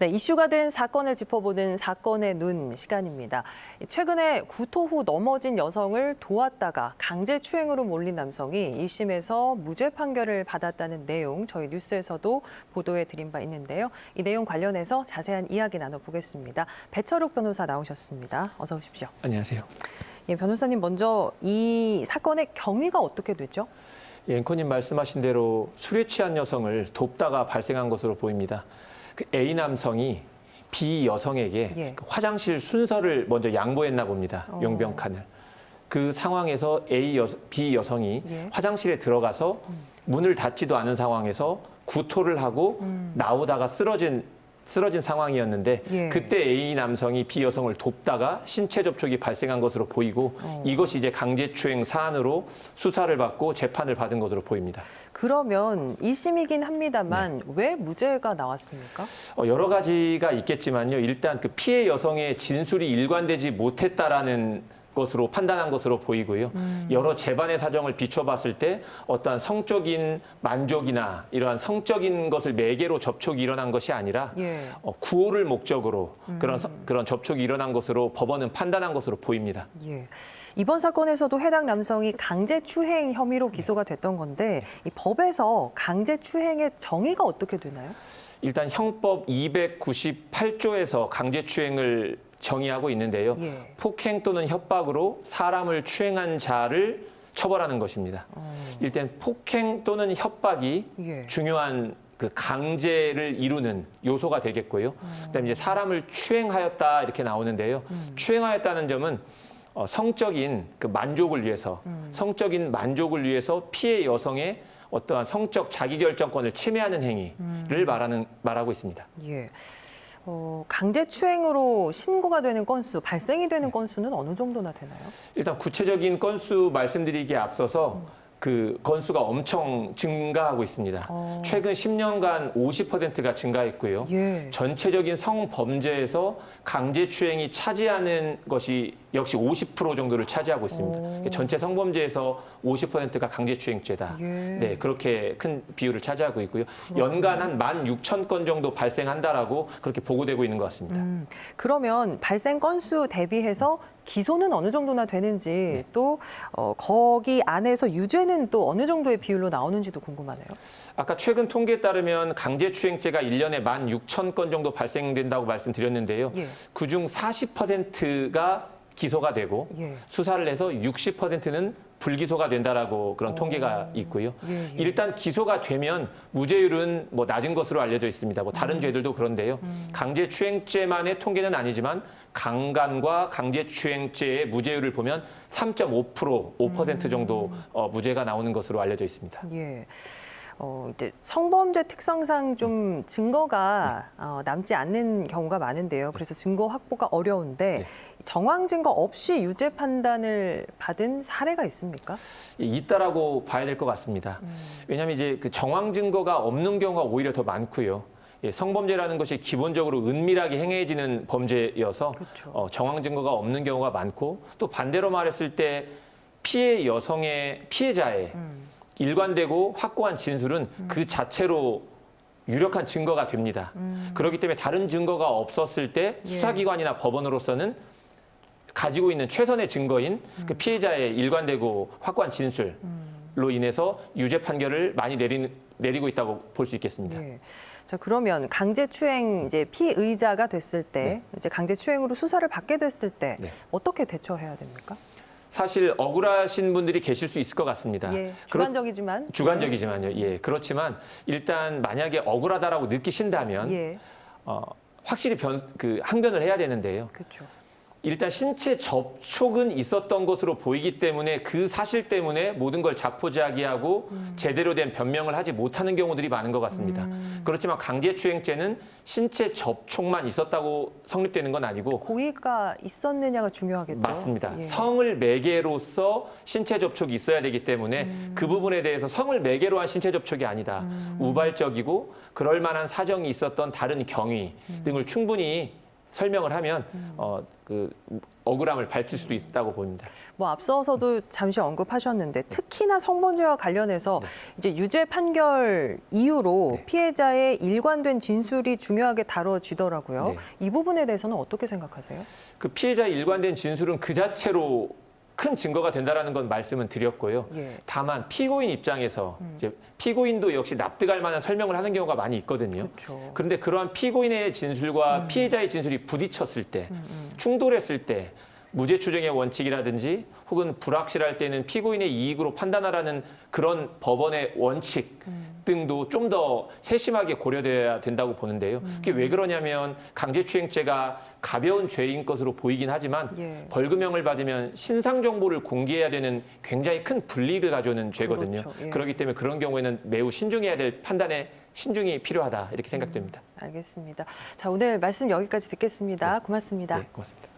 네, 이슈가 된 사건을 짚어보는 사건의 눈 시간입니다. 최근에 구토 후 넘어진 여성을 도왔다가 강제추행으로 몰린 남성이 1심에서 무죄 판결을 받았다는 내용 저희 뉴스에서도 보도해 드린 바 있는데요. 이 내용 관련해서 자세한 이야기 나눠보겠습니다. 배철욱 변호사 나오셨습니다. 어서 오십시오. 안녕하세요. 예, 변호사님 먼저 이 사건의 경위가 어떻게 되죠? 예, 앵커님 말씀하신 대로 술에 취한 여성을 돕다가 발생한 것으로 보입니다. 그 A 남성이 B 여성에게 그 화장실 순서를 먼저 양보했나 봅니다. 용병칸을. 그 상황에서 B 여성이 화장실에 들어가서 문을 닫지도 않은 상황에서 구토를 하고 나오다가 쓰러진 상황이었는데 그때 A 남성이 B 여성을 돕다가 신체 접촉이 발생한 것으로 보이고 이것이 이제 강제추행 사안으로 수사를 받고 재판을 받은 것으로 보입니다. 그러면 1심이긴 합니다만 왜 무죄가 나왔습니까? 여러 가지가 있겠지만요. 일단 그 피해 여성의 진술이 일관되지 못했다라는 것으로 판단한 것으로 보이고요. 여러 재반의 사정을 비춰봤을 때 어떠한 성적인 만족이나 이러한 성적인 것을 매개로 접촉이 일어난 것이 아니라 구호를 목적으로 그런 접촉이 일어난 것으로 법원은 판단한 것으로 보입니다. 예. 이번 사건에서도 해당 남성이 강제추행 혐의로 기소가 됐던 건데 이 법에서 강제추행의 정의가 어떻게 되나요? 일단 형법 298조에서 강제추행을 정의하고 있는데요. 폭행 또는 협박으로 사람을 추행한 자를 처벌하는 것입니다. 일단 폭행 또는 협박이 중요한 그 강제를 이루는 요소가 되겠고요. 그다음에 이제 사람을 추행하였다 이렇게 나오는데요. 추행하였다는 점은 성적인 그 만족을 위해서, 성적인 만족을 위해서 피해 여성의 어떠한 성적 자기결정권을 침해하는 행위를 말하고 있습니다. 예. 강제추행으로 신고가 되는 건수, 발생이 되는 건수는 어느 정도나 되나요? 일단 구체적인 건수 말씀드리기에 앞서서 그 건수가 엄청 증가하고 있습니다. 최근 10년간 50%가 증가했고요. 전체적인 성범죄에서 강제추행이 차지하는 것이 역시 50% 정도를 차지하고 있습니다. 전체 성범죄에서 50%가 강제추행죄다. 네, 그렇게 큰 비율을 차지하고 있고요. 연간 한 16,000건 정도 발생한다라고 그렇게 보고되고 있는 것 같습니다. 그러면 발생 건수 대비해서 기소는 어느 정도나 되는지 또 거기 안에서 유죄는 또 어느 정도의 비율로 나오는지도 궁금하네요. 아까 최근 통계에 따르면 강제추행죄가 1년에 16,000건 정도 발생된다고 말씀드렸는데요. 그중 40%가 기소가 되고 수사를 해서 60%는 불기소가 된다라고 그런 통계가 있고요. 일단 기소가 되면 무죄율은 뭐 낮은 것으로 알려져 있습니다. 뭐 다른 죄들도 그런데요. 강제추행죄만의 통계는 아니지만 강간과 강제추행죄의 무죄율을 보면 3.5%, 5% 정도 무죄가 나오는 것으로 알려져 있습니다. 이제 성범죄 특성상 좀 증거가 남지 않는 경우가 많은데요. 그래서 증거 확보가 어려운데 정황 증거 없이 유죄 판단을 받은 사례가 있습니까? 있다라고 봐야 될 것 같습니다. 왜냐하면 이제 그 정황 증거가 없는 경우가 오히려 더 많고요. 성범죄라는 것이 기본적으로 은밀하게 행해지는 범죄여서 정황 증거가 없는 경우가 많고 또 반대로 말했을 때 피해자의 일관되고 확고한 진술은 그 자체로 유력한 증거가 됩니다. 그렇기 때문에 다른 증거가 없었을 때 수사기관이나 법원으로서는 가지고 있는 최선의 증거인 그 피해자의 일관되고 확고한 진술로 인해서 유죄 판결을 많이 내리고 있다고 볼 수 있겠습니다. 자, 그러면 강제추행 이제 피의자가 됐을 때 이제 강제추행으로 수사를 받게 됐을 때 어떻게 대처해야 됩니까? 사실 억울하신 분들이 계실 수 있을 것 같습니다. 주관적이지만. 주관적이지만요. 그렇지만 일단 만약에 억울하다라고 느끼신다면 확실히 항변을 해야 되는데요. 일단 신체 접촉은 있었던 것으로 보이기 때문에 그 사실 때문에 모든 걸 자포자기하고 제대로 된 변명을 하지 못하는 경우들이 많은 것 같습니다. 그렇지만 강제추행죄는 신체 접촉만 있었다고 성립되는 건 아니고 고의가 있었느냐가 중요하겠죠. 맞습니다. 성을 매개로서 신체 접촉이 있어야 되기 때문에 그 부분에 대해서 성을 매개로 한 신체 접촉이 아니다. 우발적이고 그럴 만한 사정이 있었던 다른 경위 등을 충분히 설명을 하면 그 억울함을 밝힐 수도 있다고 봅니다. 뭐 앞서서도 잠시 언급하셨는데 특히나 성범죄와 관련해서 이제 유죄 판결 이후로 피해자의 일관된 진술이 중요하게 다뤄지더라고요. 네. 이 부분에 대해서는 어떻게 생각하세요? 그 피해자의 일관된 진술은 그 자체로 큰 증거가 된다라는 건 말씀은 드렸고요. 예. 다만 피고인 입장에서 이제 피고인도 역시 납득할 만한 설명을 하는 경우가 많이 있거든요. 그렇죠. 그런데 그러한 피고인의 진술과 피해자의 진술이 부딪혔을 때, 충돌했을 때 무죄 추정의 원칙이라든지 혹은 불확실할 때는 피고인의 이익으로 판단하라는 그런 법원의 원칙 등도 좀 더 세심하게 고려돼야 된다고 보는데요. 그게 왜 그러냐면 강제추행죄가 가벼운 죄인 것으로 보이긴 하지만 예. 벌금형을 받으면 신상 정보를 공개해야 되는 굉장히 큰 불이익을 가져오는 죄거든요. 그렇죠. 예. 그렇기 때문에 그런 경우에는 매우 신중해야 될 판단에 신중이 필요하다 이렇게 생각됩니다. 알겠습니다. 자, 오늘 말씀 여기까지 듣겠습니다. 고맙습니다. 네, 고맙습니다.